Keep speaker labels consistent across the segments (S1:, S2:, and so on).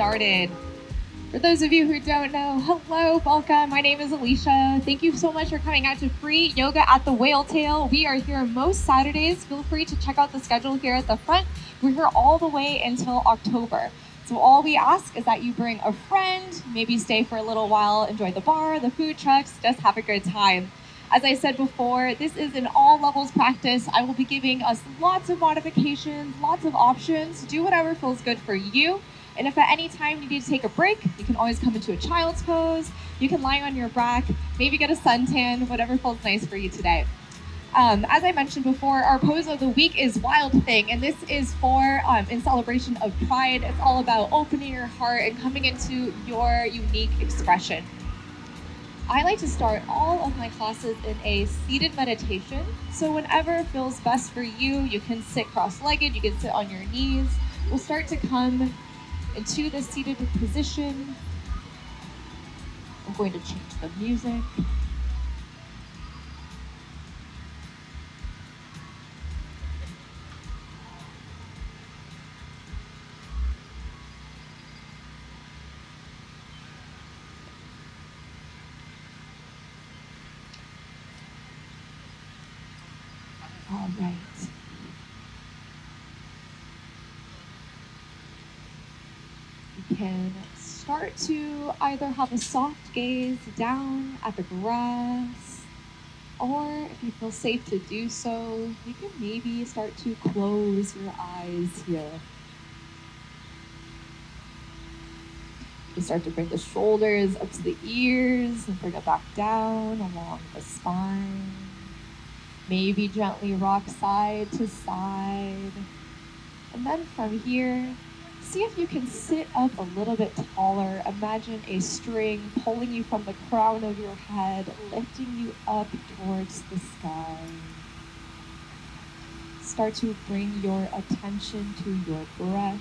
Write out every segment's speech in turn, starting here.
S1: started. For those of you who don't know, hello, welcome. My name is Elisha. Thank you so much for coming out to free yoga at the Whale Tail. We are here most Saturdays. Feel free to check out the schedule here at the front. We're here all the way until October. So all we ask is that you bring a friend, maybe stay for a little while, enjoy the bar, the food trucks, just have a good time. As I said before, this is an all levels practice. I will be giving us lots of modifications, lots of options. Do whatever feels good for you. And if at any time you need to take a break, you can always come into a child's pose. You can lie on your back, maybe get a suntan, whatever feels nice for you today. As I mentioned before, our pose of the week is Wild Thing, and this is for in celebration of Pride. It's all about opening your heart and coming into your unique expression. I like to start all of my classes in a seated meditation. So whenever feels best for you, you can sit cross-legged, you can sit on your knees. We'll start to come into the seated position. I'm going to change the music. All right. You can start to either have a soft gaze down at the grass, or if you feel safe to do so, you can maybe start to close your eyes here. You start to bring the shoulders up to the ears and bring it back down along the spine. Maybe gently rock side to side. And then from here, see if you can sit up a little bit taller. Imagine a string pulling you from the crown of your head, lifting you up towards the sky. Start to bring your attention to your breath,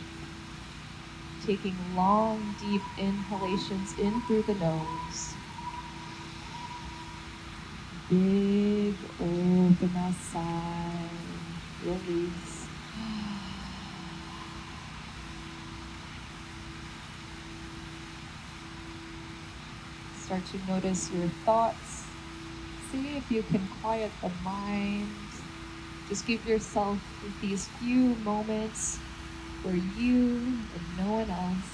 S1: taking long, deep inhalations in through the nose. Big open that sigh, release. Start to notice your thoughts. See if you can quiet the mind. Just give yourself these few moments for you and no one else.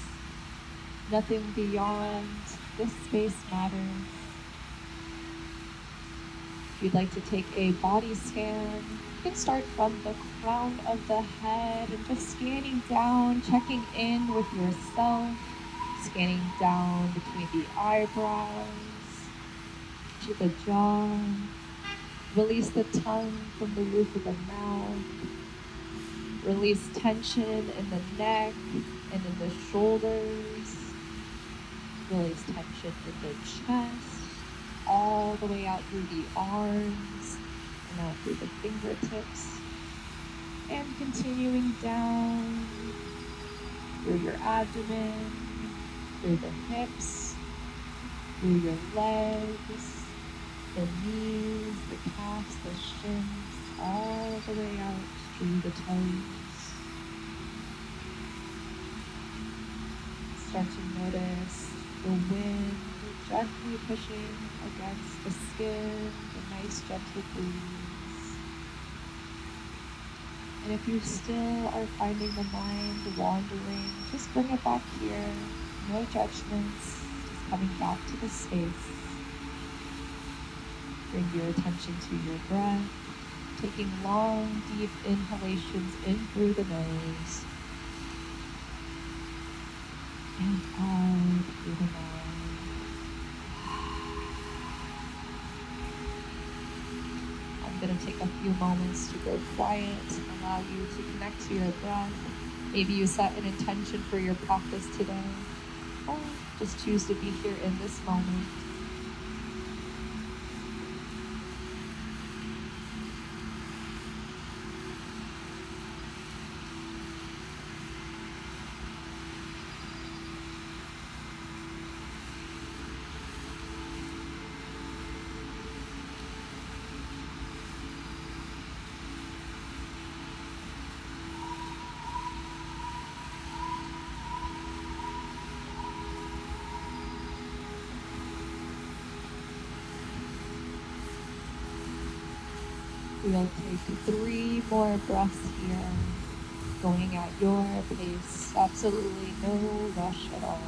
S1: Nothing beyond this space matters. If you'd like to take a body scan, you can start from the crown of the head and just scanning down, checking in with yourself, scanning down between the eyebrows, to the jaw. Release the tongue from the roof of the mouth. Release tension in the neck and in the shoulders. Release tension in the chest, all the way out through the arms and out through the fingertips. And continuing down through your abdomen, through the hips, through your legs, the knees, the calves, the shins, all the way out through the toes. Start to notice the wind gently pushing against the skin, the nice gentle breeze. And if you still are finding the mind wandering, just bring it back here. No judgments, just coming back to the space. Bring your attention to your breath, taking long, deep inhalations in through the nose and out through the mouth. I'm going to take a few moments to go quiet, allow you to connect to your breath. Maybe you set an intention for your practice today, or just choose to be here in this moment. We'll take 3 more breaths here, going at your pace. Absolutely no rush at all.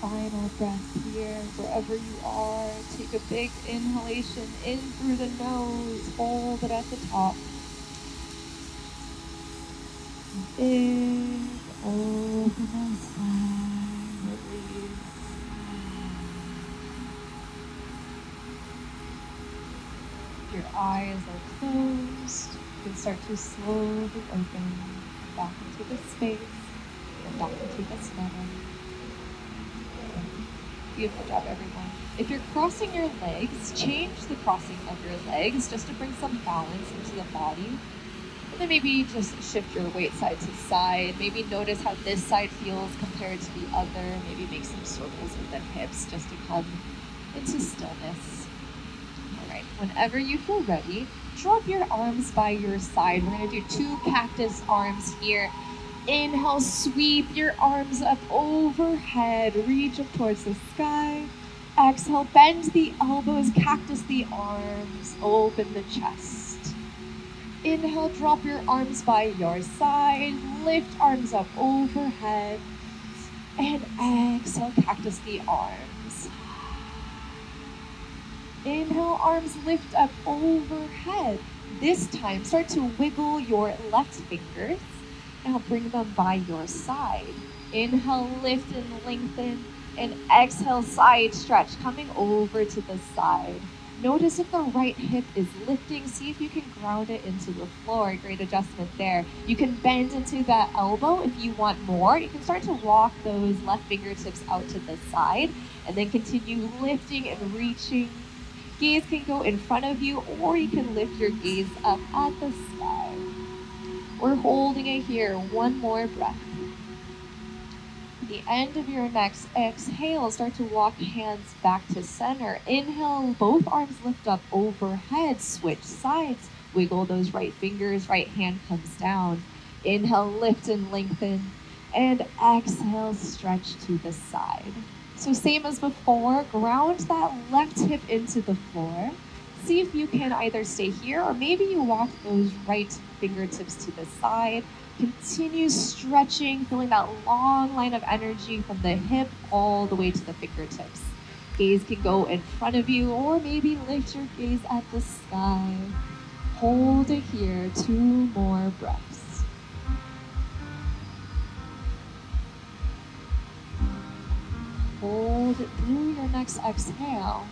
S1: Final breath here, wherever you are. Take a big inhalation in through the nose. Hold it at the top. Big open and sigh. Release. Your eyes are closed. You can start to slowly open back into the space and back into the center. Beautiful job, everyone. If you're crossing your legs, change the crossing of your legs just to bring some balance into the body. And then maybe just shift your weight side to side. Maybe notice how this side feels compared to the other. Maybe make some circles with the hips just to come into stillness. All right, whenever you feel ready, drop your arms by your side. We're gonna do 2 cactus arms here. Inhale, sweep your arms up overhead, reach up towards the sky. Exhale, bend the elbows, cactus the arms, open the chest. Inhale, drop your arms by your side, lift arms up overhead. And exhale, cactus the arms. Inhale, arms lift up overhead. This time, start to wiggle your left fingers. Now bring them by your side. Inhale, lift and lengthen. And exhale, side stretch, coming over to the side. Notice if the right hip is lifting. See if you can ground it into the floor. Great adjustment there. You can bend into that elbow if you want more. You can start to walk those left fingertips out to the side. And then continue lifting and reaching. Gaze can go in front of you, or you can lift your gaze up at the sky. We're holding it here. 1 more breath. At the end of your next exhale, start to walk hands back to center. Inhale, both arms lift up overhead. Switch sides. Wiggle those right fingers. Right hand comes down. Inhale, lift and lengthen. And exhale, stretch to the side. So same as before, ground that left hip into the floor. See if you can either stay here or maybe you walk those right fingertips to the side. Continue stretching, feeling that long line of energy from the hip all the way to the fingertips. Gaze can go in front of you or maybe lift your gaze at the sky. Hold it here, 2 more breaths. Hold it through your next exhale.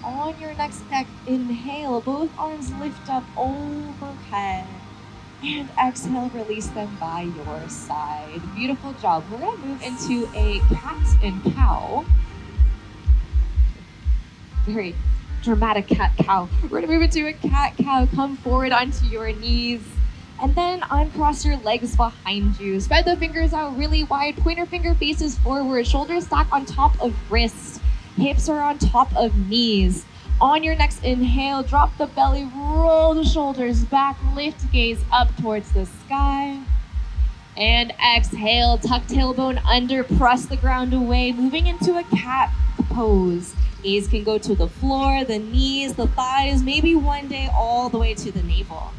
S1: On your next inhale, both arms lift up overhead. And exhale, release them by your side. Beautiful job. We're going to move into a cat and cow. Very dramatic cat-cow. We're going to move into a cat-cow. Come forward onto your knees. And then uncross your legs behind you. Spread the fingers out really wide. Pointer finger faces forward. Shoulders stack on top of wrists. Hips are on top of knees. On your next inhale, drop the belly, roll the shoulders back, lift gaze up towards the sky. And exhale, tuck tailbone under, press the ground away, moving into a cat pose. Gaze can go to the floor, the knees, the thighs, maybe one day all the way to the navel.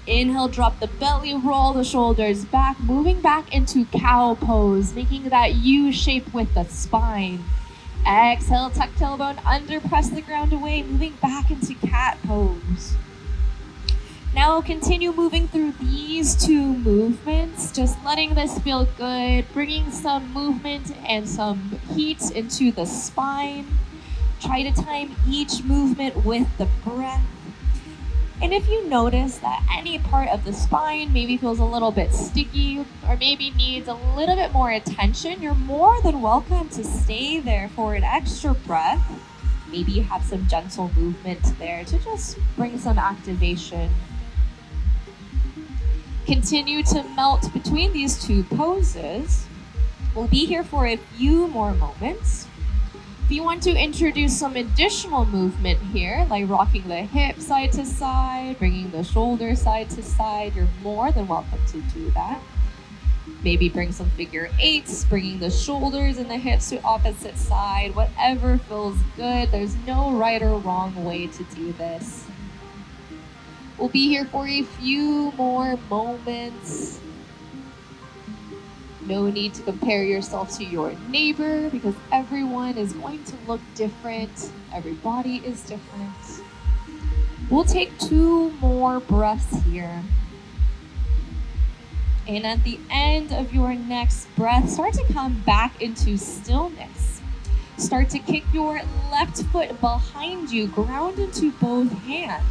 S1: Inhale, drop the belly, roll the shoulders back, moving back into cow pose, making that U shape with the spine. Exhale, tuck tailbone under, press the ground away, moving back into cat pose. Now continue moving through these 2 movements, just letting this feel good, bringing some movement and some heat into the spine. Try to time each movement with the breath. And if you notice that any part of the spine maybe feels a little bit sticky or maybe needs a little bit more attention, you're more than welcome to stay there for an extra breath. Maybe you have some gentle movement there to just bring some activation. Continue to melt between these 2 poses. We'll be here for a few more moments. If you want to introduce some additional movement here, like rocking the hip side to side, bringing the shoulder side to side, you're more than welcome to do that. Maybe bring some figure eights, bringing the shoulders and the hips to opposite side, whatever feels good. There's no right or wrong way to do this. We'll be here for a few more moments. No need to compare yourself to your neighbor because everyone is going to look different. Every body is different. We'll take 2 more breaths here. And at the end of your next breath, start to come back into stillness. Start to kick your left foot behind you, ground into both hands.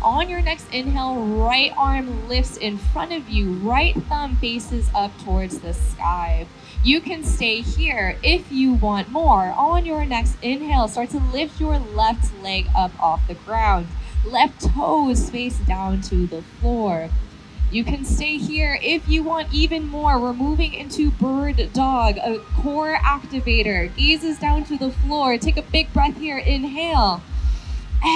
S1: On your next inhale, right arm lifts in front of you, right thumb faces up towards the sky. You can stay here if you want more. On your next inhale, start to lift your left leg up off the ground. Left toes face down to the floor. You can stay here if you want even more. We're moving into bird dog, a core activator. Gazes down to the floor. Take a big breath here. Inhale.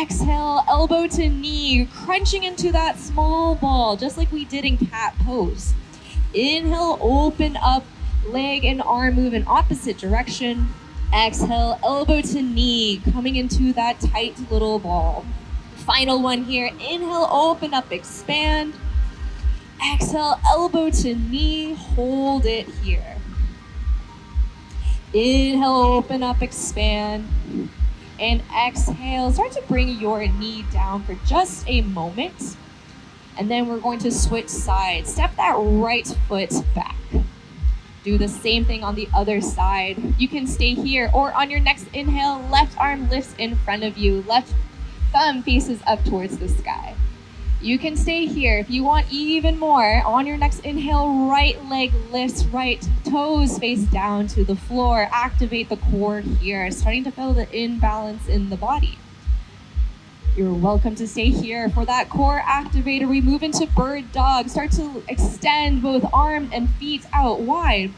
S1: Exhale, elbow to knee, crunching into that small ball, just like we did in cat pose. Inhale, open up, leg and arm move in opposite direction. Exhale, elbow to knee, coming into that tight little ball. Final one here. Inhale, open up, expand. Exhale, elbow to knee, hold it here. Inhale, open up, expand. And exhale, start to bring your knee down for just a moment. And then we're going to switch sides. Step that right foot back. Do the same thing on the other side. You can stay here, or on your next inhale, left arm lifts in front of you. Left thumb faces up towards the sky. You can stay here if you want even more. On your next inhale, right leg lifts, right toes face down to the floor. Activate the core here, starting to feel the imbalance in the body. You're welcome to stay here for that core activator. We move into bird dog. Start to extend both arms and feet out wide.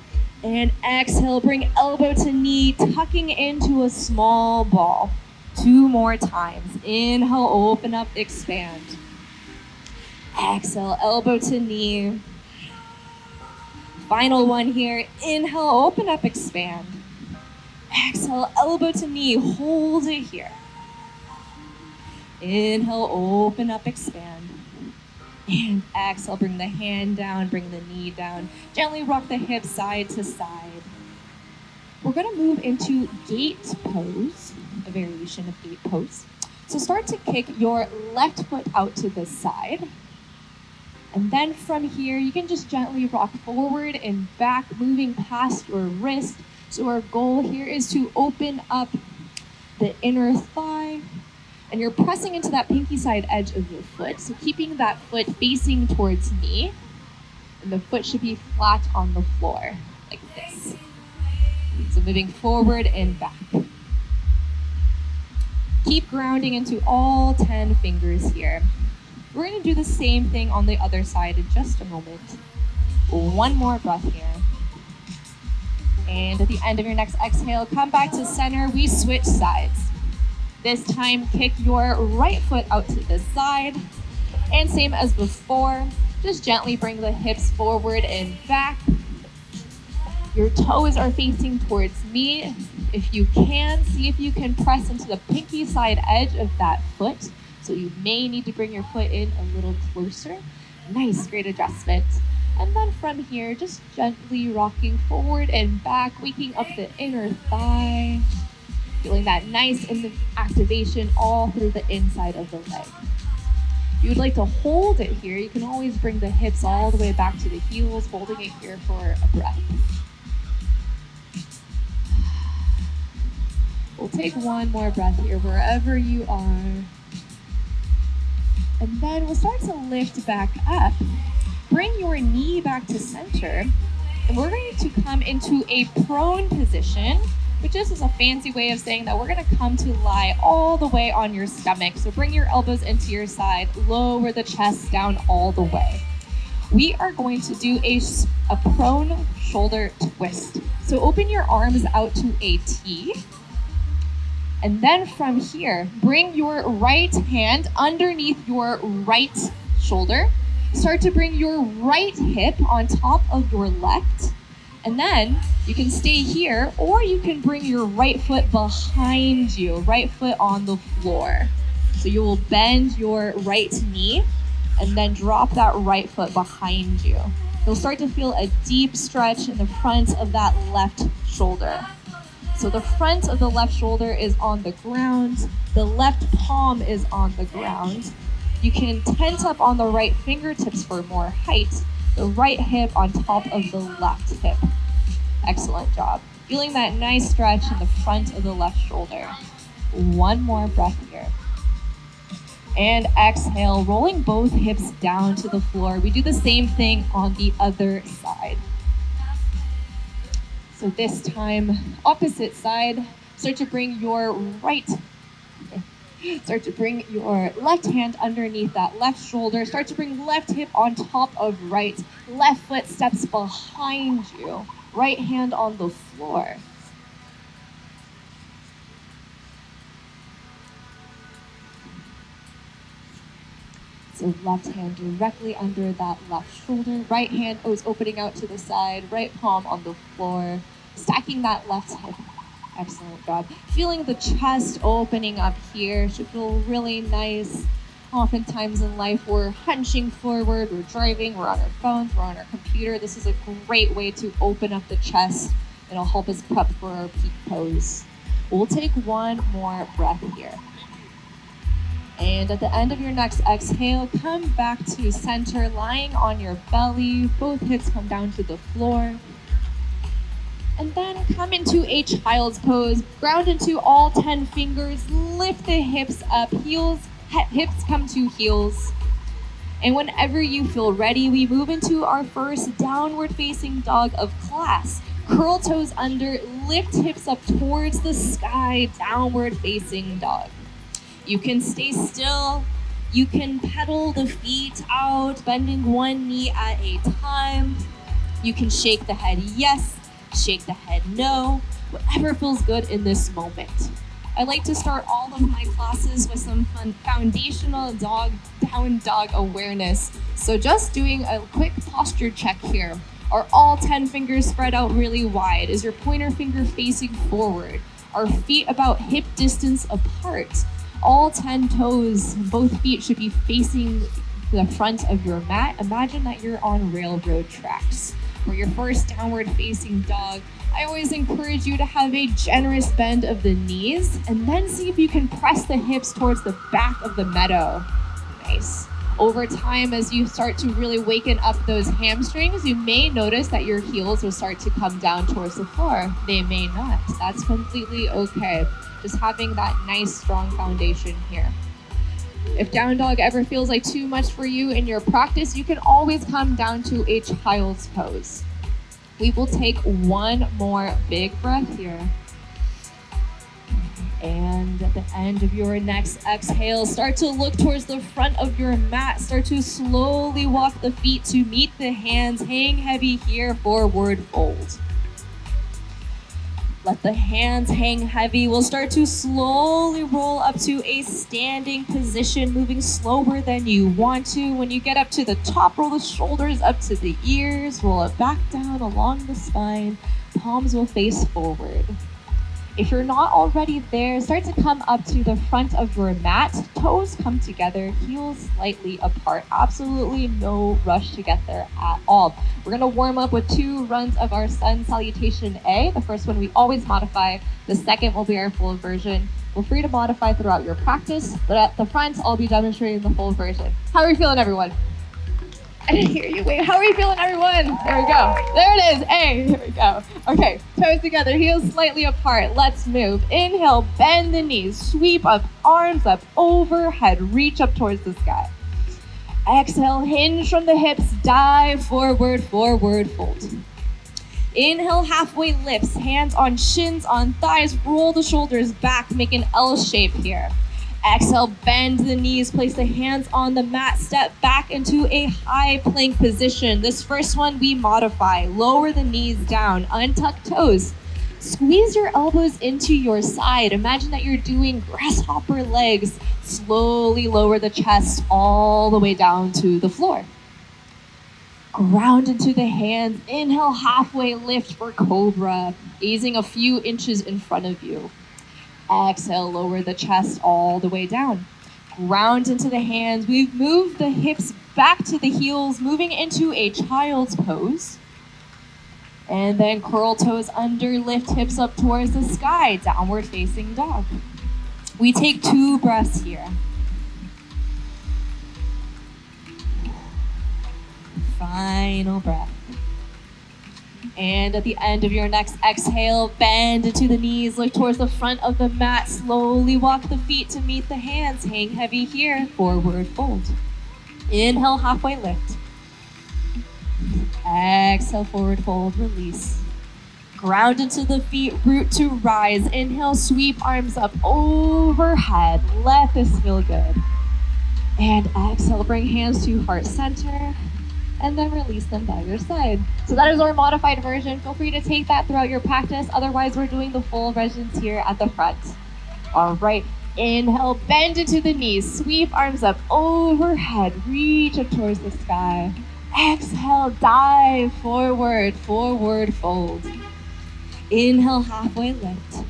S1: And exhale, bring elbow to knee, tucking into a small ball. 2 more times. Inhale, open up, expand. Exhale, elbow to knee. Final one here. Inhale, open up, expand. Exhale, elbow to knee. Hold it here. Inhale, open up, expand. And exhale, bring the hand down, bring the knee down. Gently rock the hips side to side. We're going to move into gate pose, a variation of gate pose. So start to kick your left foot out to the side. And then from here, you can just gently rock forward and back, moving past your wrist. So our goal here is to open up the inner thigh, and you're pressing into that pinky side edge of your foot. So keeping that foot facing towards me, and the foot should be flat on the floor, like this. So moving forward and back. Keep grounding into all 10 fingers here. We're going to do the same thing on the other side in just a moment. 1 more breath here. And at the end of your next exhale, come back to center. We switch sides. This time, kick your right foot out to the side. And same as before, just gently bring the hips forward and back. Your toes are facing towards me. If you can, see if you can press into the pinky side edge of that foot. So you may need to bring your foot in a little closer. Nice, great adjustment. And then from here, just gently rocking forward and back, waking up the inner thigh. Feeling that nice activation all through the inside of the leg. If you would like to hold it here, you can always bring the hips all the way back to the heels, holding it here for a breath. We'll take 1 more breath here, wherever you are. And then we'll start to lift back up. Bring your knee back to center. And we're going to come into a prone position, which is a fancy way of saying that we're going to come to lie all the way on your stomach. So bring your elbows into your side, lower the chest down all the way. We are going to do a prone shoulder twist. So open your arms out to a T. And then from here, bring your right hand underneath your right shoulder. Start to bring your right hip on top of your left. And then you can stay here, or you can bring your right foot behind you, right foot on the floor. So you will bend your right knee and then drop that right foot behind you. You'll start to feel a deep stretch in the front of that left shoulder. So the front of the left shoulder is on the ground, the left palm is on the ground. You can tent up on the right fingertips for more height, the right hip on top of the left hip. Excellent job. Feeling that nice stretch in the front of the left shoulder. One more breath here. And exhale, rolling both hips down to the floor. We do the same thing on the other side. So this time, opposite side, start to bring your left hand underneath that left shoulder. Start to bring left hip on top of right. Left foot steps behind you. Right hand on the floor. So left hand directly under that left shoulder. Right hand is opening out to the side. Right palm on the floor. Stacking that left hip. Excellent job. Feeling the chest opening up here. Should feel really nice. Oftentimes in life, we're hunching forward, we're driving, we're on our phones, we're on our computer. This is a great way to open up the chest. It'll help us prep for our peak pose. We'll take one more breath here. And at the end of your next exhale, come back to center, lying on your belly. Both hips come down to the floor. And then come into a child's pose. Ground into all 10 fingers. Lift the hips up. Hips come to heels. And whenever you feel ready, we move into our first downward facing dog of class. Curl toes under, lift hips up towards the sky, downward facing dog. You can stay still. You can pedal the feet out, bending one knee at a time. You can shake the head yes, shake the head no, whatever feels good in this moment. I like to start all of my classes with some fun foundational down dog awareness. So just doing a quick posture check here. Are all 10 fingers spread out really wide? Is your pointer finger facing forward? Are feet about hip distance apart? All 10 toes, both feet should be facing the front of your mat. Imagine that you're on railroad tracks. For your first downward facing dog, I always encourage you to have a generous bend of the knees and then see if you can press the hips towards the back of the meadow. Nice. Over time, as you start to really waken up those hamstrings, you may notice that your heels will start to come down towards the floor. They may not. That's completely okay. Just having that nice, strong foundation here. If down dog ever feels like too much for you in your practice, you can always come down to a child's pose. We will take one more big breath here. And at the end of your next exhale, start to look towards the front of your mat. Start to slowly walk the feet to meet the hands. Hang heavy here, forward fold. Let the hands hang heavy. We'll start to slowly roll up to a standing position, moving slower than you want to. When you get up to the top, roll the shoulders up to the ears, roll it back down along the spine. Palms will face forward. If you're not already there, start to come up to the front of your mat. Toes come together, heels slightly apart. Absolutely no rush to get there at all. We're gonna warm up with 2 runs of our sun salutation A. The first one we always modify. The second will be our full version. Feel free to modify throughout your practice, but at the front, I'll be demonstrating the full version. How are you feeling, everyone? I didn't hear you. Wait, how are you feeling, everyone? There we go. There it is. A. Here we go. Okay, toes together, heels slightly apart. Let's move. Inhale, bend the knees, sweep up, arms up, overhead, reach up towards the sky. Exhale, hinge from the hips, dive forward, forward fold. Inhale, halfway lifts, hands on shins, on thighs, roll the shoulders back, make an L shape here. Exhale, bend the knees, place the hands on the mat, step back into a high plank position. This first one we modify. Lower the knees down, untuck toes. Squeeze your elbows into your side. Imagine that you're doing grasshopper legs. Slowly lower the chest all the way down to the floor. Ground into the hands. Inhale, halfway lift for cobra, gazing a few inches in front of you. Exhale, lower the chest all the way down. Ground into the hands. We've moved the hips back to the heels, moving into a child's pose. And then curl toes under, lift hips up towards the sky, downward facing dog. We take 2 breaths here. Final breath. And at the end of your next exhale, bend into the knees, look towards the front of the mat, slowly walk the feet to meet the hands, hang heavy here, forward fold. Inhale, halfway lift. Exhale, forward fold, release. Ground into the feet, root to rise. Inhale, sweep arms up overhead. Let this feel good. And exhale, bring hands to heart center. And then release them by your side. So that is our modified version. Feel free to take that throughout your practice. Otherwise, we're doing the full versions here at the front. All right. Inhale, bend into the knees. Sweep arms up overhead. Reach up towards the sky. Exhale, dive forward, forward fold. Inhale, halfway lift.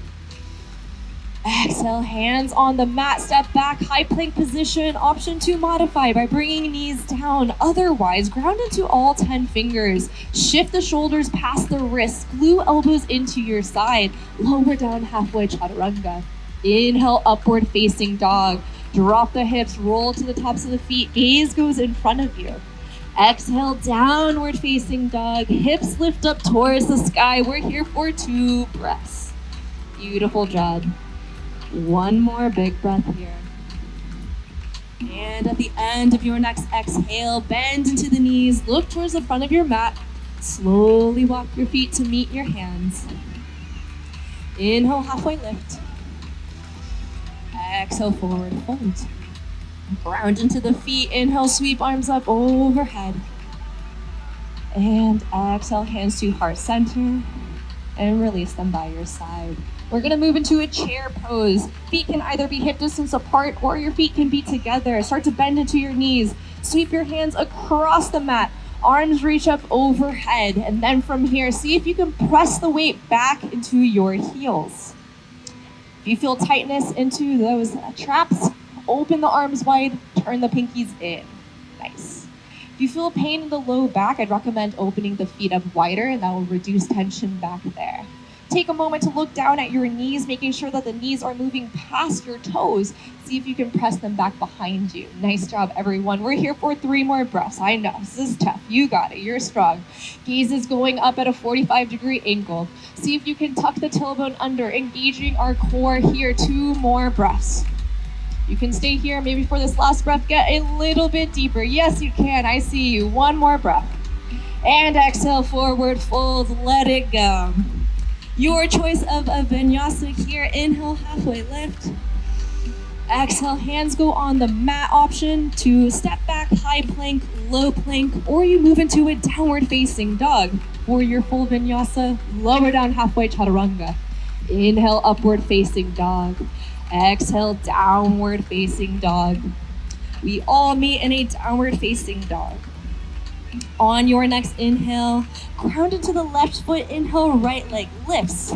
S1: Exhale, hands on the mat, step back, high plank position. Option to modify by bringing knees down. Otherwise, ground into all 10 fingers. Shift the shoulders past the wrists. Glue elbows into your side. Lower down, halfway chaturanga. Inhale, upward facing dog. Drop the hips, roll to the tops of the feet. Gaze goes in front of you. Exhale, downward facing dog. Hips lift up towards the sky. We're here for 2 breaths. Beautiful job. 1 more big breath here. And at the end of your next exhale, bend into the knees, look towards the front of your mat. Slowly walk your feet to meet your hands. Inhale, halfway lift. Exhale, forward fold. Ground into the feet. Inhale, sweep arms up overhead. And exhale, hands to heart center. And release them by your side. We're gonna move into a chair pose. Feet can either be hip distance apart or your feet can be together. Start to bend into your knees. Sweep your hands across the mat. Arms reach up overhead. And then from here, see if you can press the weight back into your heels. If you feel tightness into those traps, open the arms wide, turn the pinkies in. Nice. If you feel pain in the low back, I'd recommend opening the feet up wider, and that will reduce tension back there. Take a moment to look down at your knees, making sure that the knees are moving past your toes. See if you can press them back behind you. Nice job, everyone. We're here for 3 more breaths. I know, this is tough. You got it. You're strong. Gaze is going up at a 45-degree angle. See if you can tuck the tailbone under, engaging our core here. 2 more breaths. You can stay here. Maybe for this last breath, get a little bit deeper. Yes, you can. I see you. 1 more breath. And exhale, forward fold. Let it go. Your choice of a vinyasa here. Inhale, halfway lift. Exhale, hands go on the mat. Option to step back, high plank, low plank, or you move into a downward facing dog. For your full vinyasa, lower down, halfway chaturanga. Inhale, upward facing dog. Exhale, downward facing dog. We all meet in a downward facing dog. On your next inhale, ground into the left foot. Inhale, right leg lifts.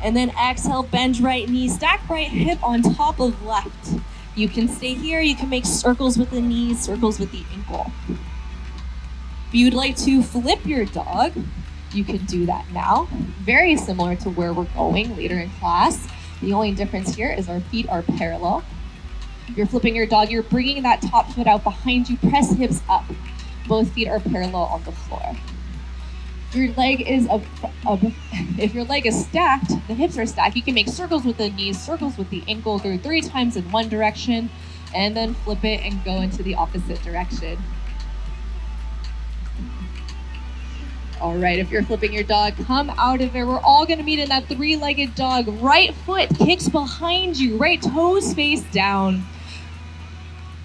S1: And then exhale, bend right knee, stack right hip on top of left. You can stay here. You can make circles with the knees, circles with the ankle. If you'd like to flip your dog, you can do that now. Very similar to where we're going later in class. The only difference here is our feet are parallel. You're flipping your dog. You're bringing that top foot out behind you. Press hips up. Both feet are parallel on the floor. If your leg is stacked, the hips are stacked, you can make circles with the knees, circles with the ankle, go 3 times in one direction, and then flip it and go into the opposite direction. All right, if you're flipping your dog, come out of it. We're all gonna meet in that 3-legged dog. Right foot kicks behind you, right toes face down.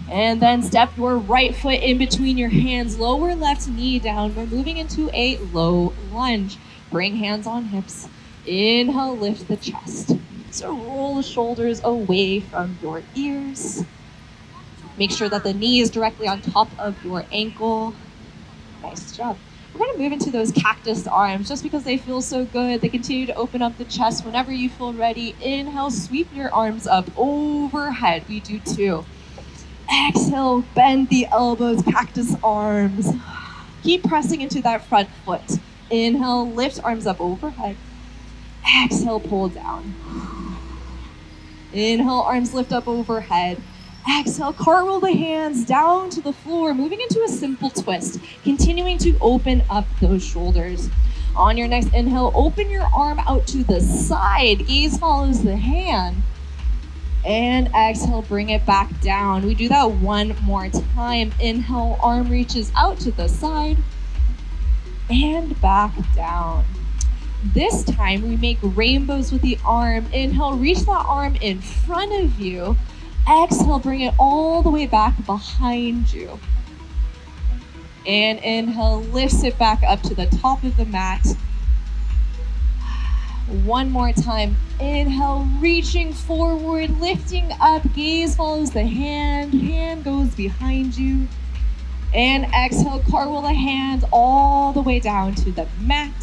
S1: And then step your right foot in between your hands, lower left knee down. We're moving into a low lunge. Bring hands on hips. Inhale, lift the chest. So roll the shoulders away from your ears. Make sure that the knee is directly on top of your ankle. Nice job. We're going to move into those cactus arms just because they feel so good. They continue to open up the chest whenever you feel ready. Inhale, sweep your arms up overhead. We do 2. Exhale, bend the elbows, cactus arms. Keep pressing into that front foot. Inhale, lift arms up overhead. Exhale, pull down. Inhale, arms lift up overhead. Exhale, cartwheel the hands down to the floor, moving into a simple twist, continuing to open up those shoulders. On your next inhale, open your arm out to the side. Gaze follows the hand. And exhale, bring it back down. We do that one more time. Inhale, arm reaches out to the side. And back down. This time, we make rainbows with the arm. Inhale, reach that arm in front of you. Exhale, bring it all the way back behind you. And inhale, lifts it back up to the top of the mat. One more time. Inhale, reaching forward, lifting up, gaze follows the hand, hand goes behind you. And exhale, cartwheel the hand all the way down to the mat.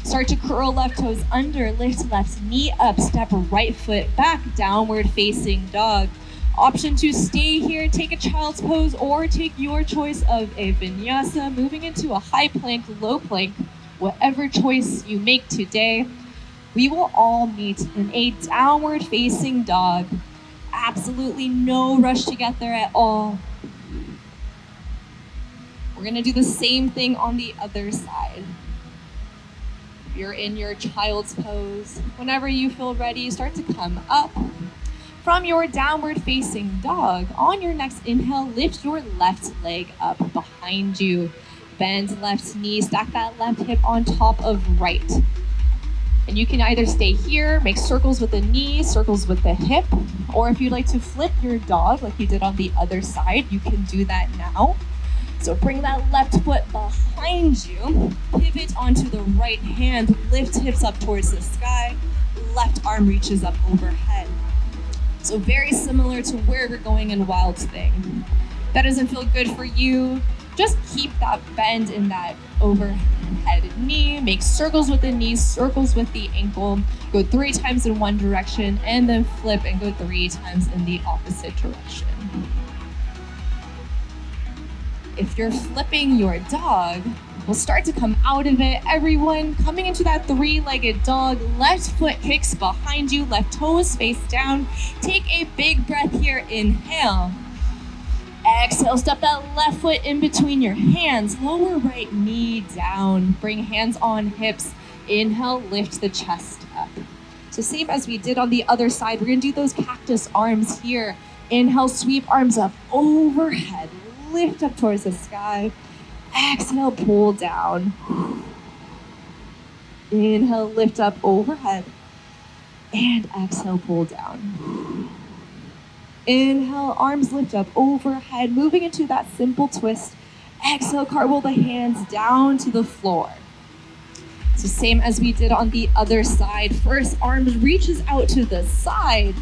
S1: Start to curl left toes under, lift left knee up, step right foot back, downward facing dog. Option to stay here, take a child's pose, or take your choice of a vinyasa, moving into a high plank, low plank, whatever choice you make today. We will all meet in a downward facing dog. Absolutely no rush to get there at all. We're gonna do the same thing on the other side. You're in your child's pose. Whenever you feel ready, start to come up from your downward facing dog. On your next inhale, lift your left leg up behind you. Bend left knee, stack that left hip on top of right. And you can either stay here, make circles with the knee, circles with the hip, or if you'd like to flip your dog like you did on the other side, you can do that now. So bring that left foot behind you, pivot onto the right hand, lift hips up towards the sky, left arm reaches up overhead. So very similar to where we're going in Wild Thing. If that doesn't feel good for you, just keep that bend in that overhead knee, make circles with the knees, circles with the ankle, go 3 times in one direction, and then flip and go 3 times in the opposite direction. If you're flipping your dog, we'll start to come out of it. Everyone coming into that 3-legged dog, left foot kicks behind you, left toes face down. Take a big breath here, inhale. Exhale, step that left foot in between your hands, lower right knee down, bring hands on hips. Inhale, lift the chest up. So same as we did on the other side, we're gonna do those cactus arms here. Inhale, sweep arms up overhead. Lift up towards the sky. Exhale, pull down. Inhale, lift up overhead. And exhale, pull down. Inhale, arms lift up overhead, moving into that simple twist. Exhale, cartwheel the hands down to the floor. So same as we did on the other side. First, arms reaches out to the side.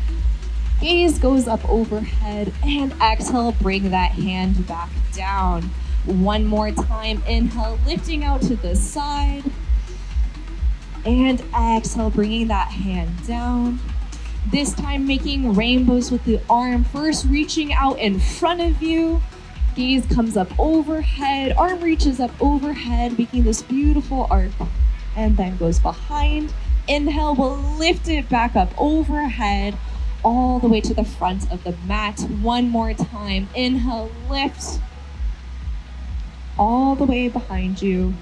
S1: Gaze goes up overhead, and exhale, bring that hand back down. One more time, inhale, lifting out to the side. And exhale, bringing that hand down. This time making rainbows with the arm, first reaching out in front of you. Gaze comes up overhead, arm reaches up overhead, making this beautiful arc, and then goes behind. Inhale, we'll lift it back up overhead, all the way to the front of the mat. One more time. Inhale, lift all the way behind you.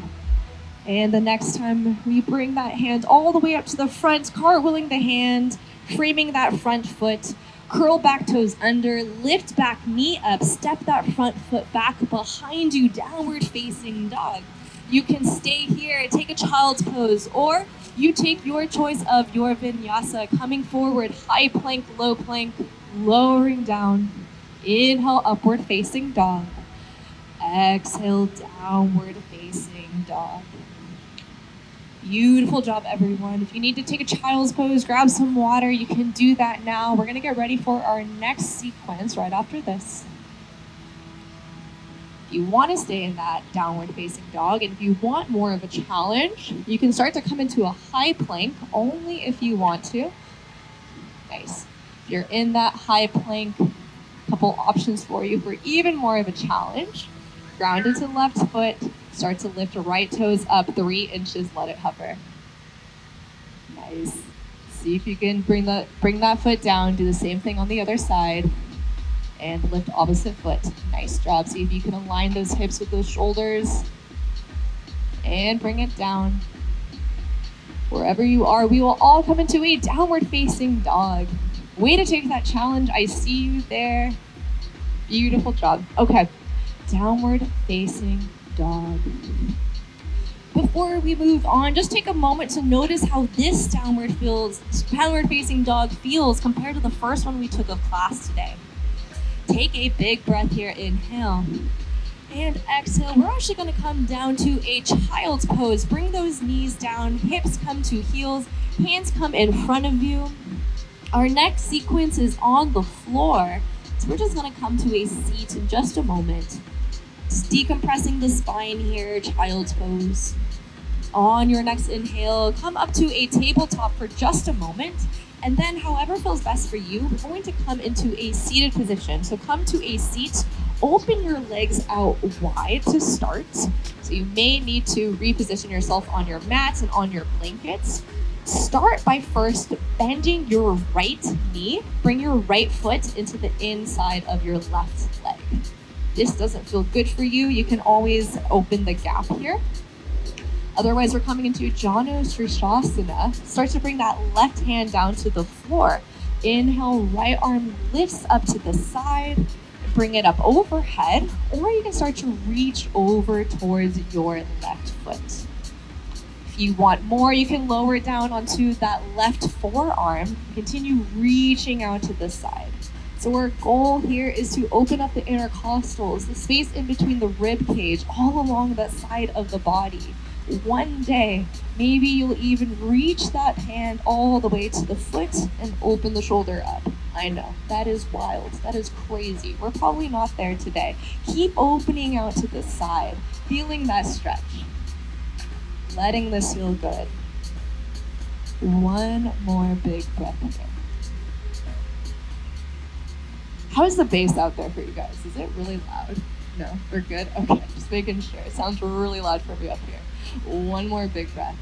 S1: And the next time we bring that hand all the way up to the front, cartwheeling the hand, framing that front foot, curl back toes under, lift back knee up, step that front foot back behind you, downward facing dog. You can stay here, take a child's pose, or you take your choice of your vinyasa, coming forward, high plank, low plank, lowering down. Inhale, upward facing dog. Exhale, downward facing dog. Beautiful job, everyone. If you need to take a child's pose, grab some water, you can do that now. We're gonna get ready for our next sequence right after this. If you want to stay in that downward facing dog, and if you want more of a challenge, you can start to come into a high plank only if you want to. Nice. If you're in that high plank, a couple options for you for even more of a challenge. Ground into left foot, start to lift right toes up 3 inches, let it hover. Nice. See if you can bring that foot down, do the same thing on the other side, and lift opposite foot. Nice job. See if you can align those hips with those shoulders, and bring it down. Wherever you are, we will all come into a downward facing dog. Way to take that challenge. I see you there. Beautiful job. Okay, downward facing dog. Before we move on, just take a moment to notice how this downward facing dog feels compared to the first one we took of class today. Take a big breath here, inhale. And exhale, we're actually gonna come down to a child's pose. Bring those knees down, hips come to heels, hands come in front of you. Our next sequence is on the floor. So we're just gonna come to a seat in just a moment. Just decompressing the spine here, child's pose. On your next inhale, come up to a tabletop for just a moment. And then however feels best for you, we're going to come into a seated position. So come to a seat, open your legs out wide to start. So you may need to reposition yourself on your mats and on your blankets. Start by first bending your right knee. Bring your right foot into the inside of your left leg. This doesn't feel good for you, you can always open the gap here. Otherwise, we're coming into Janu Sirsasana. Start to bring that left hand down to the floor. Inhale, right arm lifts up to the side. Bring it up overhead, or you can start to reach over towards your left foot. If you want more, you can lower it down onto that left forearm. Continue reaching out to the side. So our goal here is to open up the intercostals, the space in between the rib cage, all along that side of the body. One day, maybe you'll even reach that hand all the way to the foot and open the shoulder up. I know, that is wild, that is crazy. We're probably not there today. Keep opening out to the side, feeling that stretch. Letting this feel good. One more big breath here. How is the bass out there for you guys? Is it really loud? No, we're good? Okay, just making sure. It sounds really loud for me up here. One more big breath.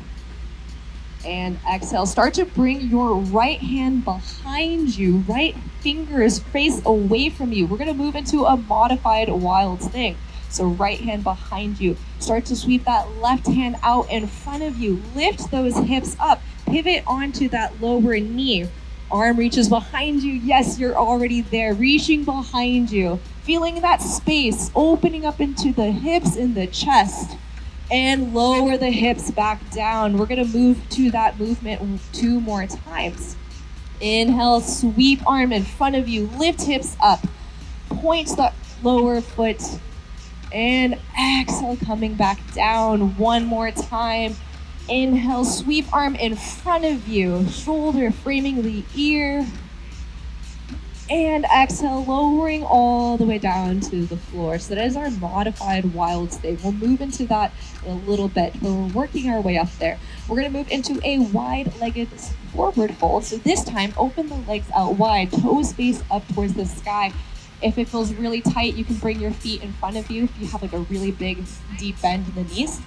S1: And exhale. Start to bring your right hand behind you, right fingers face away from you. We're gonna move into a modified wild thing. So right hand behind you. Start to sweep that left hand out in front of you. Lift those hips up. Pivot onto that lower knee. Arm reaches behind you. Yes, you're already there. Reaching behind you. Feeling that space, opening up into the hips and the chest. And lower the hips back down. We're gonna move to that movement 2 more times. Inhale, sweep arm in front of you. Lift hips up. Point the lower foot. And exhale, coming back down 1 more time. Inhale, sweep arm in front of you. Shoulder framing the ear. And exhale, lowering all the way down to the floor. So that is our modified wild state. We'll move into that in a little bit, but we're working our way up there. We're gonna move into a wide-legged forward fold. So this time, open the legs out wide, toes face up towards the sky. If it feels really tight, you can bring your feet in front of you if you have like a really big, deep bend in the knees.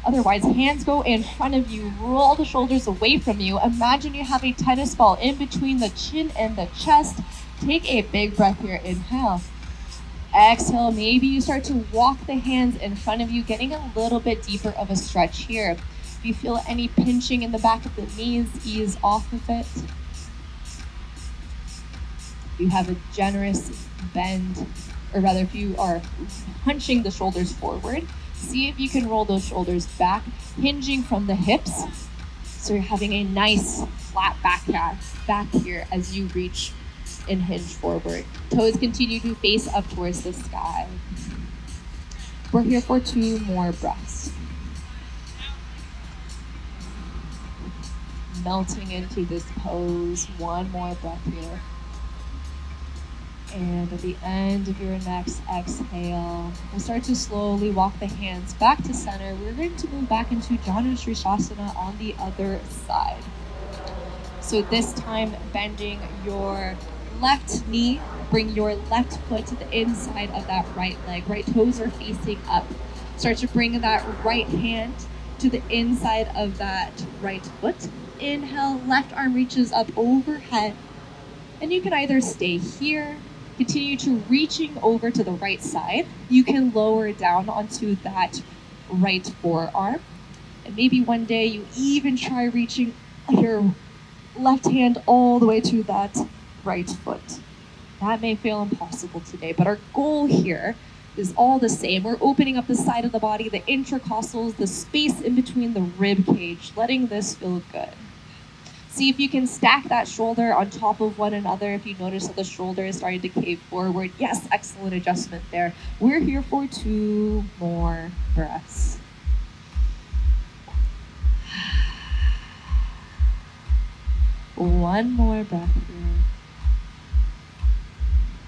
S1: Otherwise, hands go in front of you, roll the shoulders away from you. Imagine you have a tennis ball in between the chin and the chest. Take a big breath here, inhale. Exhale, maybe you start to walk the hands in front of you, getting a little bit deeper of a stretch here. If you feel any pinching in the back of the knees, ease off of it. If you have a generous bend, or rather if you are hunching the shoulders forward, see if you can roll those shoulders back, hinging from the hips. So you're having a nice flat back here as you reach and hinge forward. Toes continue to face up towards the sky. We're here for 2 more breaths. melting into this pose. One more breath here. And at the end of your next exhale, we'll start to slowly walk the hands back to center. We're going to move back into Janu Shirshasana on the other side. So this time, bending your left knee, bring your left foot to the inside of that right leg. Right toes are facing up. Start to bring that right hand to the inside of that right foot. Inhale, left arm reaches up overhead. And you can either stay here, continue to reaching over to the right side. You can lower down onto that right forearm. And maybe one day you even try reaching your left hand all the way to that right foot. That may feel impossible today, but our goal here is all the same. We're opening up the side of the body, the intercostals, the space in between the rib cage, letting this feel good. See if you can stack that shoulder on top of one another. If you notice that the shoulder is starting to cave forward, yes, excellent adjustment there. We're here for 2 more breaths. One more breath here.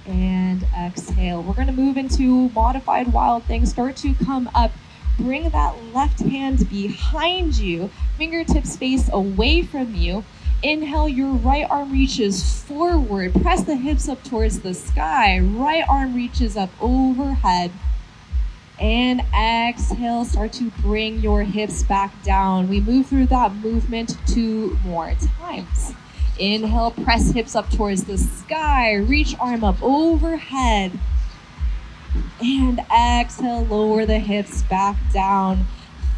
S1: And exhale. We're going to move into modified wild thing. Start to come up. Bring that left hand behind you. Fingertips face away from you. Inhale, your right arm reaches forward. Press the hips up towards the sky. Right arm reaches up overhead. And exhale, start to bring your hips back down. We move through that movement 2 more times. Inhale, press hips up towards the sky. Reach arm up overhead. And exhale, lower the hips back down.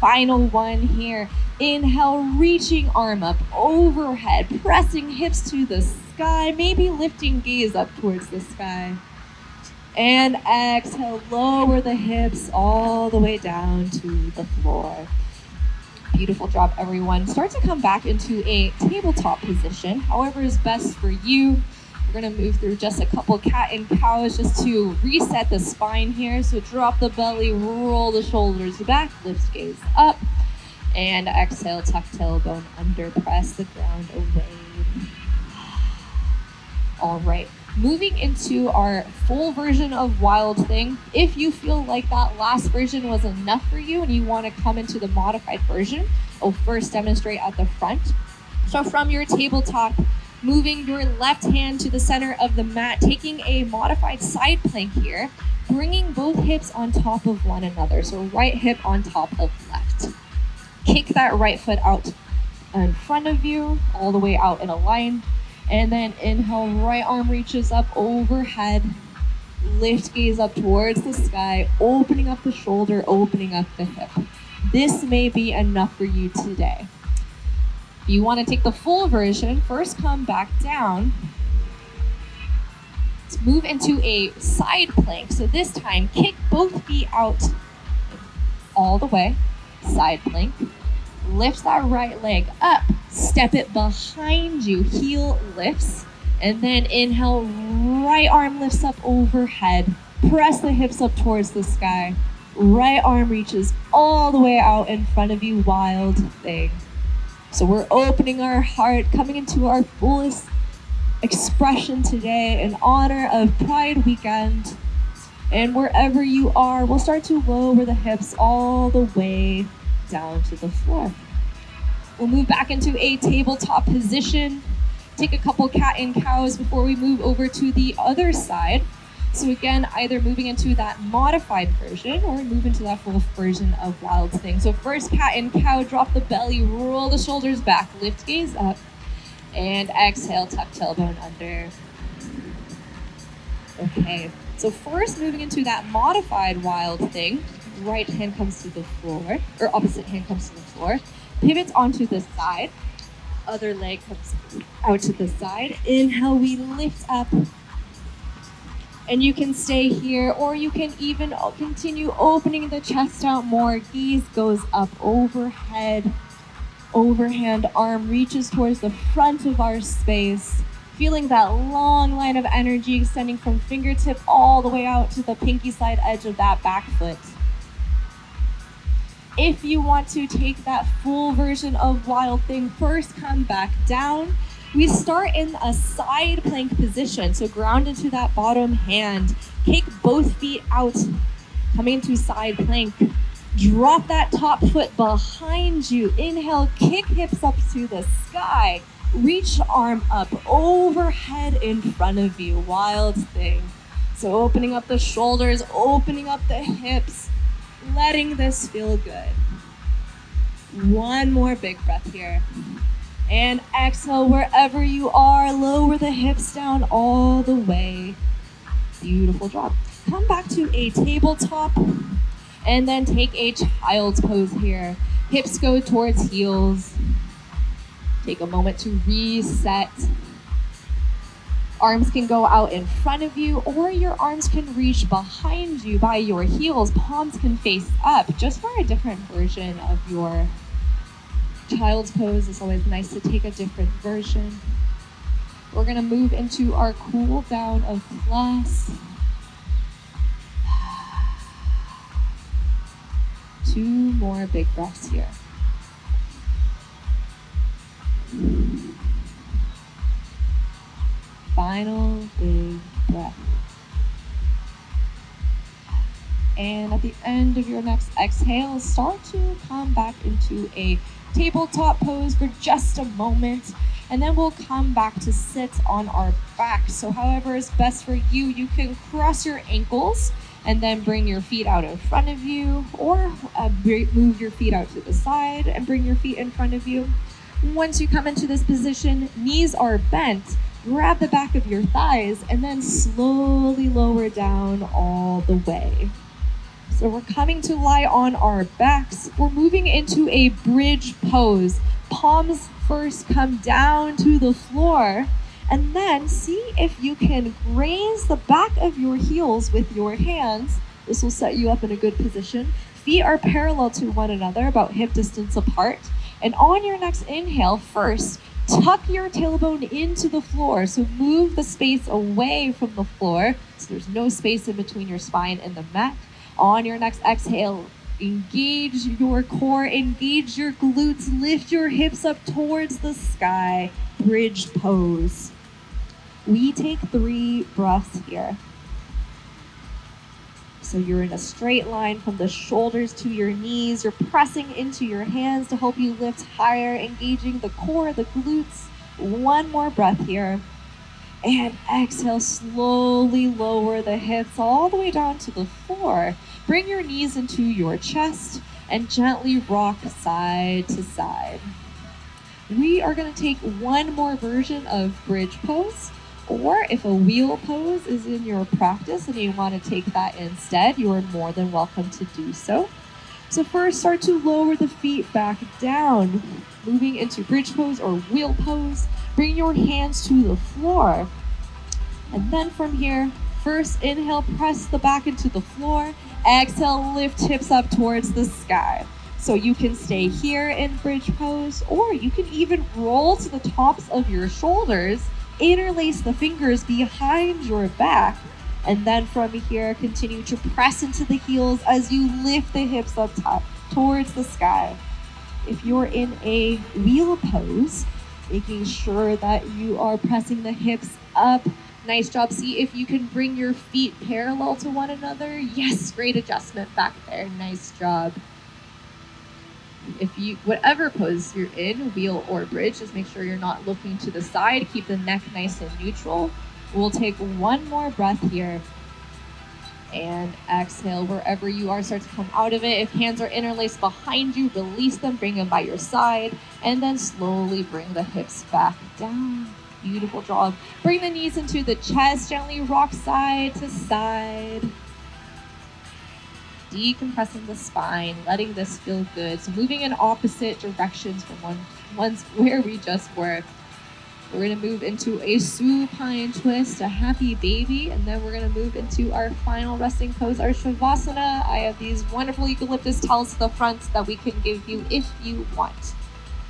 S1: Final one here. Inhale, reaching arm up overhead, pressing hips to the sky, maybe lifting gaze up towards the sky. And exhale, lower the hips all the way down to the floor. Beautiful job, everyone. Start to come back into a tabletop position, however is best for you. We're gonna move through just a couple cat and cows just to reset the spine here. So drop the belly, roll the shoulders back, lift gaze up. And exhale, tuck tailbone under, press the ground away. All right, moving into our full version of Wild Thing. If you feel like that last version was enough for you and you want to come into the modified version, I'll first demonstrate at the front. So from your tabletop, moving your left hand to the center of the mat, taking a modified side plank here, bringing both hips on top of one another. So right hip on top of left. Kick that right foot out in front of you, all the way out in a line. And then inhale, right arm reaches up overhead. Lift gaze up towards the sky, opening up the shoulder, opening up the hip. This may be enough for you today. If you want to take the full version, first come back down. Let's move into a side plank. So this time, kick both feet out all the way. Side plank. Lift that right leg up. Step it behind you. Heel lifts. And then inhale, right arm lifts up overhead. Press the hips up towards the sky. Right arm reaches all the way out in front of you. Wild Thing. So we're opening our heart, coming into our fullest expression today in honor of Pride Weekend. And wherever you are, we'll start to lower the hips all the way down to the floor. We'll move back into a tabletop position. Take a couple cat and cows before we move over to the other side. So again, either moving into that modified version or move into that full version of Wild Thing. So first cat and cow, drop the belly, roll the shoulders back, lift gaze up, and exhale, tuck tailbone under. Okay, so first moving into that modified Wild Thing, right hand comes to the floor, or opposite hand comes to the floor, pivots onto the side, other leg comes out to the side. Inhale, we lift up. And you can stay here, or you can even continue opening the chest out more. Gaze goes up overhead. Overhand arm reaches towards the front of our space. Feeling that long line of energy extending from fingertip all the way out to the pinky side edge of that back foot. If you want to take that full version of Wild Thing, first come back down. We start in a side plank position, so ground into that bottom hand. Kick both feet out, coming into side plank. Drop that top foot behind you. Inhale, kick hips up to the sky. Reach arm up overhead in front of you. Wild Thing. So opening up the shoulders, opening up the hips, letting this feel good. One more big breath here. And exhale wherever you are. Lower the hips down all the way. Beautiful job. Come back to a tabletop and then take a child's pose here. Hips go towards heels. Take a moment to reset. Arms can go out in front of you, or your arms can reach behind you by your heels. Palms can face up, just for a different version of your child's pose. It's always nice to take a different version. We're gonna move into our cool down of class. 2 more big breaths here. Final big breath. And at the end of your next exhale, start to come back into a tabletop pose for just a moment, and then we'll come back to sit on our back. So however is best for you, you can cross your ankles and then bring your feet out in front of you, or move your feet out to the side and bring your feet in front of you. Once you come into this position, knees are bent. Grab the back of your thighs and then slowly lower down all the way. So we're coming to lie on our backs. We're moving into a bridge pose. Palms first come down to the floor, and then see if you can raise the back of your heels with your hands. This will set you up in a good position. Feet are parallel to one another, about hip distance apart. And on your next inhale, first, tuck your tailbone into the floor. So move the space away from the floor, so there's no space in between your spine and the mat. On your next exhale, engage your core, engage your glutes, lift your hips up towards the sky. Bridge pose. We take 3 breaths here. So you're in a straight line from the shoulders to your knees. You're pressing into your hands to help you lift higher, engaging the core, the glutes. 1 more breath here. And exhale, slowly lower the hips all the way down to the floor. Bring your knees into your chest and gently rock side to side. We are going to take 1 more version of bridge pose. Or if a wheel pose is in your practice and you want to take that instead, you are more than welcome to do so. So first, start to lower the feet back down, moving into bridge pose or wheel pose. Bring your hands to the floor. And then from here, first inhale, press the back into the floor. Exhale, lift hips up towards the sky. So you can stay here in bridge pose, or you can even roll to the tops of your shoulders. Interlace the fingers behind your back, and then from here continue to press into the heels as you lift the hips up top towards the sky. If you're in a wheel pose, making sure that you are pressing the hips up. Nice job. See if you can bring your feet parallel to one another. Yes, great adjustment back there. Nice job. If you, whatever pose you're in, wheel or bridge, just make sure you're not looking to the side. Keep the neck nice and neutral. We'll take 1 more breath here. And exhale wherever you are. Start to come out of it. If hands are interlaced behind you, release them, bring them by your side, and then slowly bring the hips back down. Beautiful job. Bring the knees into the chest, gently rock side to side. Decompressing the spine, letting this feel good. So moving in opposite directions from ones where we just were. We're going to move into a supine twist, a happy baby, and then we're going to move into our final resting pose, our Shavasana. I have these wonderful eucalyptus towels to the front that we can give you if you want.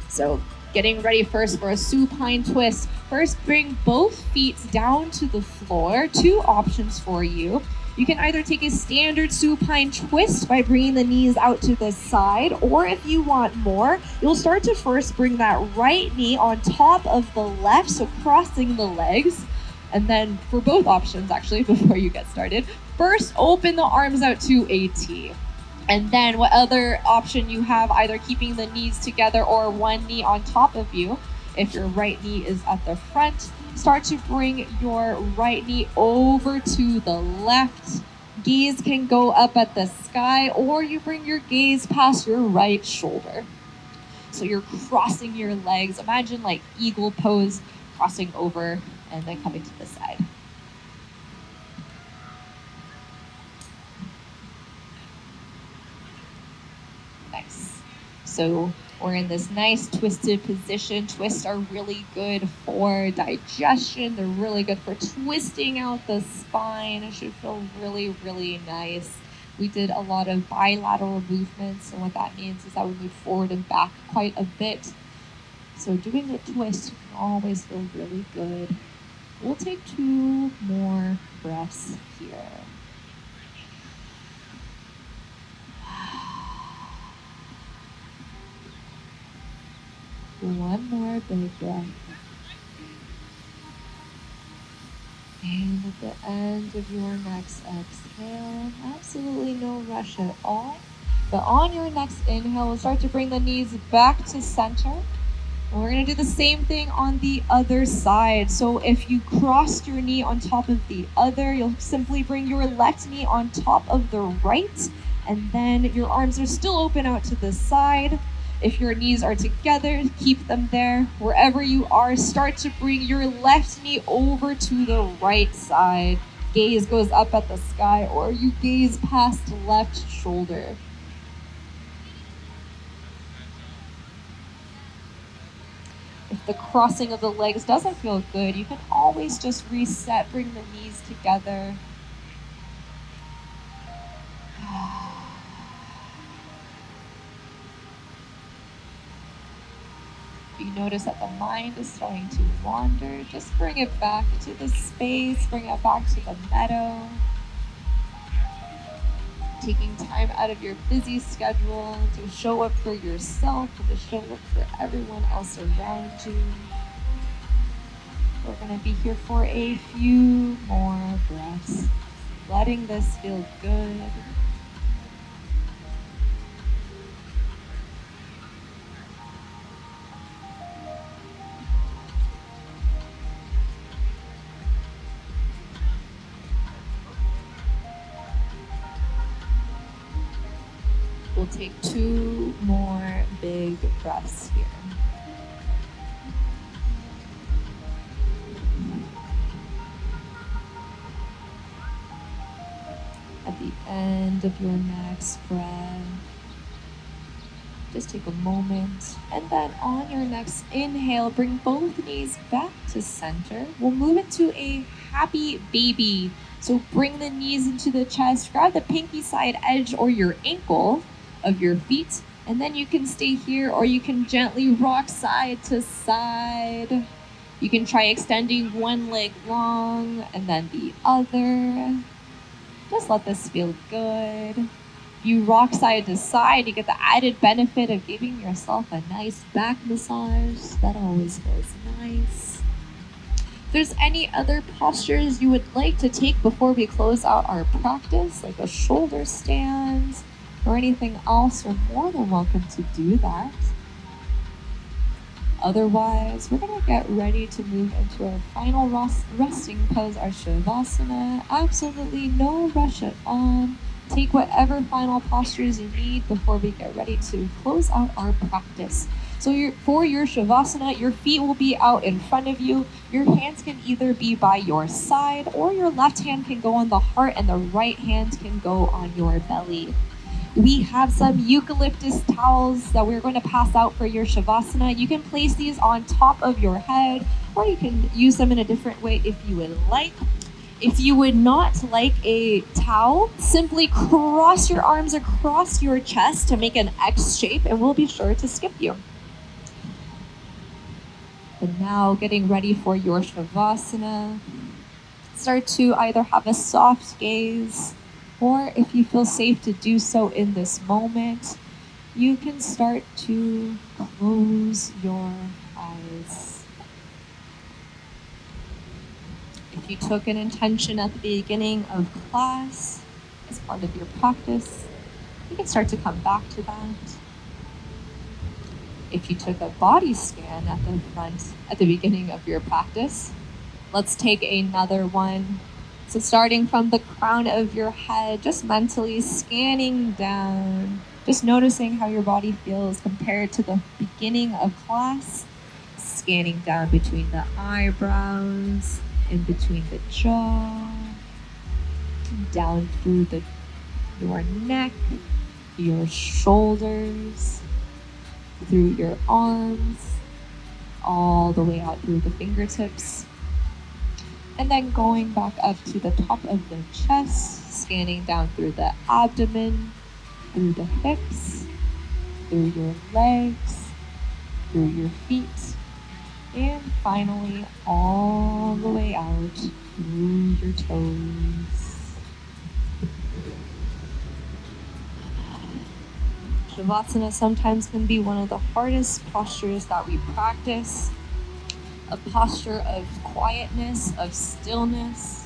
S1: So getting ready first for a supine twist. First, bring both feet down to the floor. 2 options for you. You can either take a standard supine twist by bringing the knees out to the side, or if you want more, you'll start to first bring that right knee on top of the left, so crossing the legs. And then for both options, actually, before you get started, first open the arms out to a T. And then what other option you have, either keeping the knees together or one knee on top of you. If your right knee is at the front, start to bring your right knee over to the left. Gaze can go up at the sky, or you bring your gaze past your right shoulder. So you're crossing your legs. Imagine like eagle pose, crossing over and then coming to the side. Nice. So we're in this nice twisted position. Twists are really good for digestion. They're really good for twisting out the spine. It should feel really, really nice. We did a lot of bilateral movements, and what that means is that we move forward and back quite a bit. So doing a twist can always feel really good. We'll take 2 more breaths here. One more big breath. And at the end of your next exhale, absolutely no rush at all. But on your next inhale, we'll start to bring the knees back to center. And we're going to do the same thing on the other side. So if you crossed your knee on top of the other, you'll simply bring your left knee on top of the right. And then your arms are still open out to the side. If your knees are together, keep them there. Wherever you are, start to bring your left knee over to the right side. Gaze goes up at the sky, or you gaze past left shoulder. If the crossing of the legs doesn't feel good, you can always just reset, bring the knees together. If you notice that the mind is starting to wander, just bring it back to the space, bring it back to the meadow. Taking time out of your busy schedule to show up for yourself and to show up for everyone else around you. We're going to be here for a few more breaths, letting this feel good. We'll take 2 more big breaths here. At the end of your next breath, just take a moment, and then on your next inhale, bring both knees back to center. We'll move into a happy baby. So bring the knees into the chest, grab the pinky side edge or your ankle of your feet, and then you can stay here, or you can gently rock side to side. You can try extending one leg long and then the other. Just let this feel good. You rock side to side, you get the added benefit of giving yourself a nice back massage. That always feels nice. If there's any other postures you would like to take before we close out our practice, like a shoulder stand or anything else, you're more than welcome to do that. Otherwise, we're going to get ready to move into our final resting pose, our Shavasana. Absolutely no rush at all. Take whatever final postures you need before we get ready to close out our practice. So for your Shavasana, your feet will be out in front of you. Your hands can either be by your side, or your left hand can go on the heart and the right hand can go on your belly. We have some eucalyptus towels that we're going to pass out for your Shavasana. You can place these on top of your head, or you can use them in a different way if you would like. If you would not like a towel, simply cross your arms across your chest to make an X shape, and we'll be sure to skip you. And now getting ready for your Shavasana. Start to either have a soft gaze, or if you feel safe to do so in this moment, you can start to close your eyes. If you took an intention at the beginning of class as part of your practice, you can start to come back to that. If you took a body scan at the beginning of your practice, let's take another one. So starting from the crown of your head, just mentally scanning down, just noticing how your body feels compared to the beginning of class, scanning down between the eyebrows, in between the jaw, down through your neck, your shoulders, through your arms, all the way out through the fingertips. And then going back up to the top of the chest, scanning down through the abdomen, through the hips, through your legs, through your feet, and finally all the way out through your toes. Shavasana sometimes can be one of the hardest postures that we practice. A posture of quietness, of stillness,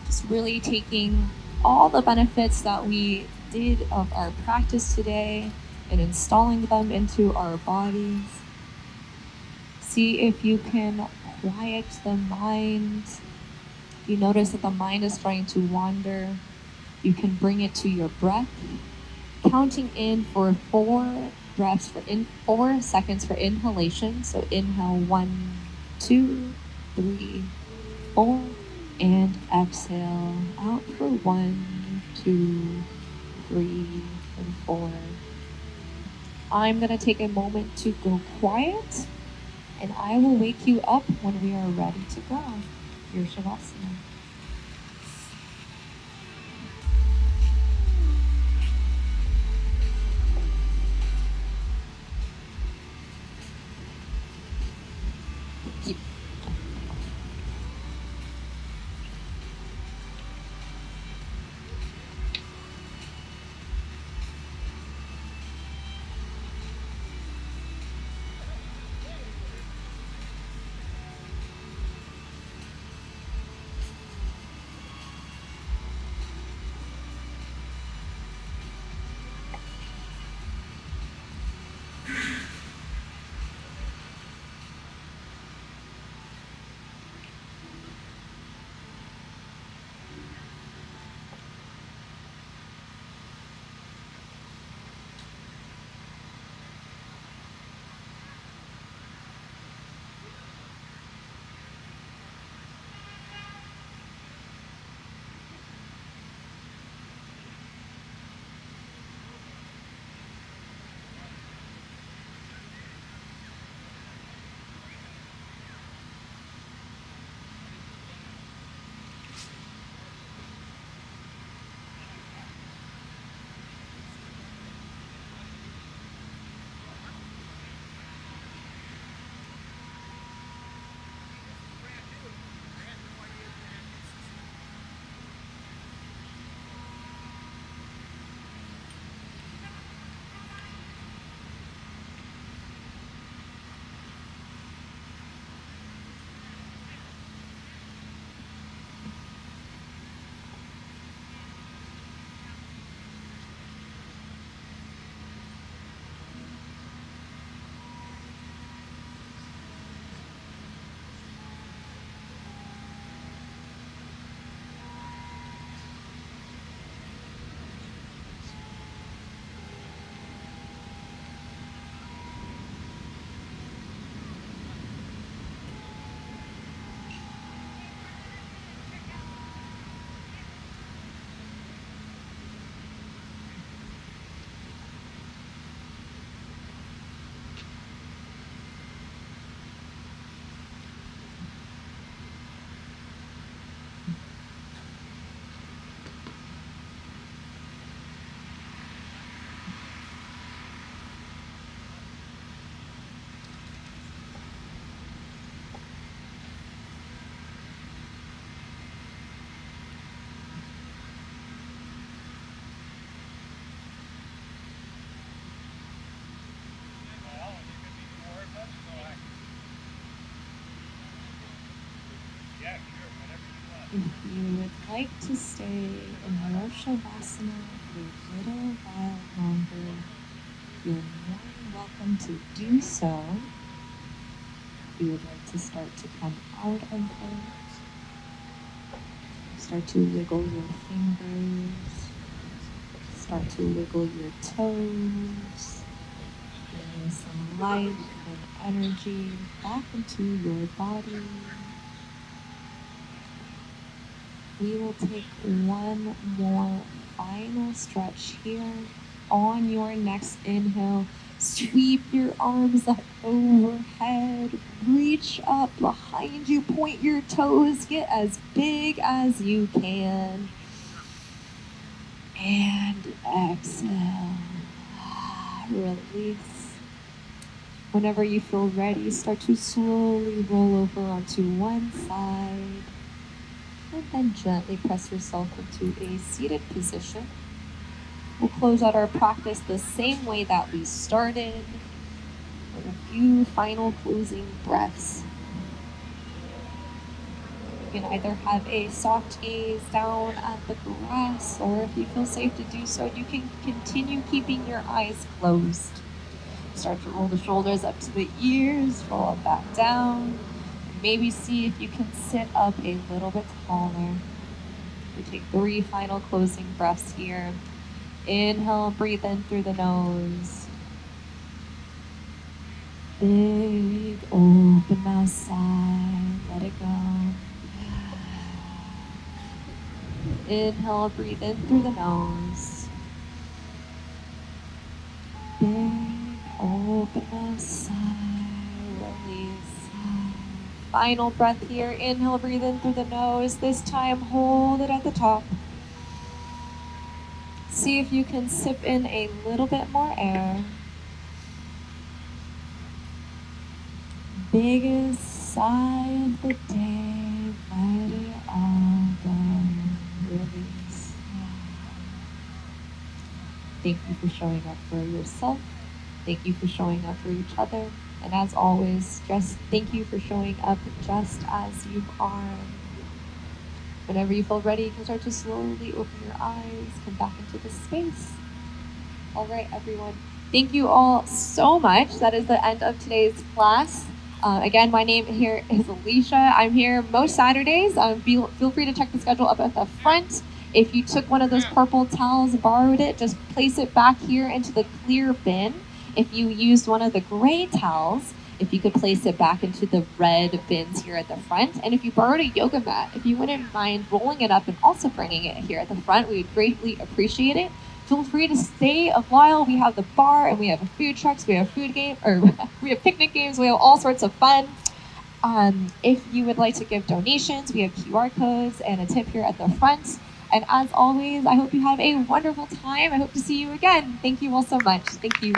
S1: just really taking all the benefits that we did of our practice today and installing them into our bodies. See if you can quiet the mind. If you notice that the mind is trying to wander, you can bring it to your breath, counting in for 4 seconds for inhalation. So inhale 1, 2, 3, 4, and exhale out for 1, 2, 3, and 4. I'm going to take a moment to go quiet, and I will wake you up when we are ready to go. Your Shavasana. If you would like to stay in your Shavasana for a little while longer, you're more than welcome to do so. If you would like to start to come out of it, start to wiggle your fingers, start to wiggle your toes, bringing some life and energy back into your body. We will take one more final stretch here. On your next inhale, sweep your arms up overhead, reach up behind you, point your toes, get as big as you can. And exhale, release. Whenever you feel ready, start to slowly roll over onto one side. And then gently press yourself into a seated position. We'll close out our practice the same way that we started, with a few final closing breaths. You can either have a soft gaze down at the grass, or if you feel safe to do so, you can continue keeping your eyes closed. Start to roll the shoulders up to the ears, roll it back down. Maybe see if you can sit up a little bit taller. We take 3 final closing breaths here. Inhale, breathe in through the nose. Big, open mouth sigh, let it go. Inhale, breathe in through the nose. Big, open mouth sigh, release. Final breath here. Inhale, breathe in through the nose. This time, hold it at the top. See if you can sip in a little bit more air. Biggest sigh of the day. Let it all go. Release. Thank you for showing up for yourself. Thank you for showing up for each other. And as always, just thank you for showing up just as you are. Whenever you feel ready, you can start to slowly open your eyes, come back into the space. All right, everyone. Thank you all so much. That is the end of today's class. Again, my name here is Elisha. I'm here most Saturdays. Feel free to check the schedule up at the front. If you took one of those purple towels, borrowed it, just place it back here into the clear bin. If you used one of the gray towels, if you could place it back into the red bins here at the front. And if you borrowed a yoga mat, if you wouldn't mind rolling it up and also bringing it here at the front, we would greatly appreciate it. Feel free to stay a while. We have the bar and we have food trucks, we have food game, or we have picnic games, we have all sorts of fun. If you would like to give donations, we have QR codes and a tip here at the front. And as always, I hope you have a wonderful time. I hope to see you again. Thank you all so much. Thank you.